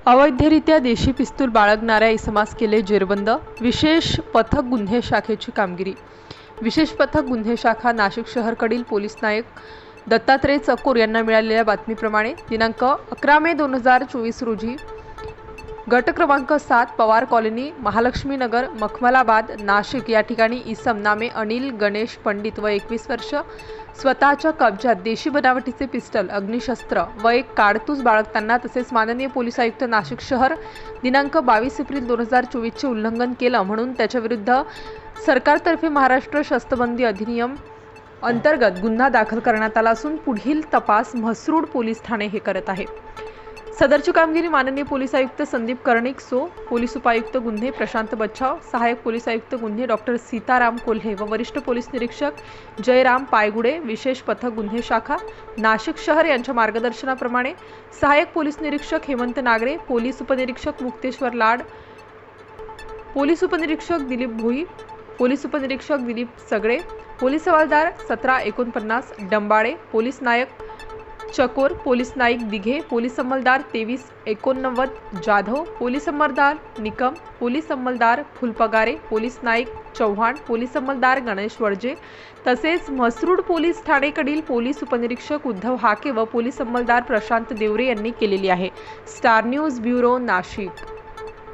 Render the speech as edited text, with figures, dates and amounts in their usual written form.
अवैधरित्या देशी पिस्तूल बाळगणाऱ्या इसमास केले जेरबंद। विशेष पथक गुन्हे शाखेची कामगिरी। विशेष पथक गुन्हे शाखा नाशिक शहरकडील पोलीस नायक दत्तात्रय चकोर यांना मिळालेल्या बातमीप्रमाणे दिनांक 11 मे 2024 रोजी गट क्रमांक 7 पवार कॉलनी महालक्ष्मी नगर मखमलाबाद नाशिक या ठिकाणी इसम नामे अनिल गणेश पंडित व 21 वर्ष स्वतःच्या कब्जात देशी बनावटीचे पिस्टल अग्निशस्त्र व एक कारतूस बाळगताना तसेच माननीय पोलीस आयुक्त नाशिक शहर दिनांक 22 एप्रिल 2024 चे उल्लंघन केलं म्हणून त्याच्याविरुद्ध सरकारतर्फे महाराष्ट्र शस्त्रबंदी अधिनियम अंतर्गत गुन्हा दाखल करण्यात आला असून पुढील तपास म्हसरूड पोलीस ठाणे हे करत आहे। सदरची कामगिरी माननीय पोलीस आयुक्त संदीप कर्णिक सो, पोलीस उपायुक्त गुन्हे प्रशांत बच्छाव, सहाय्यक पोलीस आयुक्त गुन्हे डॉक्टर सीताराम कोल्हे व वरिष्ठ पोलीस निरीक्षक जयराम पायगुडे विशेष पथक गुन्हे शाखा नाशिक शहर यांच्या मार्गदर्शनाप्रमाणे सहाय्यक पोलीस निरीक्षक हेमंत नागरे, पोलीस उपनिरीक्षक मुक्तेश्वर लाड, पोलीस उपनिरीक्षक दिलीप भोई, पोलीस उपनिरीक्षक दिलीप सगळे, पोलीस हवालदार 1749 डंबाळे, पोलीस नायक चकोर, पोलीस नाईक दिघे, पोलीस अंमलदार 2389 जाधव, पोलीस अंमलदार निकम, पोलीस अंमलदार फुलपगारे, पोलीस नाईक चव्हाण, पोलीस अंमलदार गणेश वडजे तसेच म्हसरूड पोलीस ठाणेकडील पोलीस उपनिरीक्षक उद्धव हाके व पोलीस अंमलदार प्रशांत देवरे यांनी केलेली आहे। Star news bureau Nashik.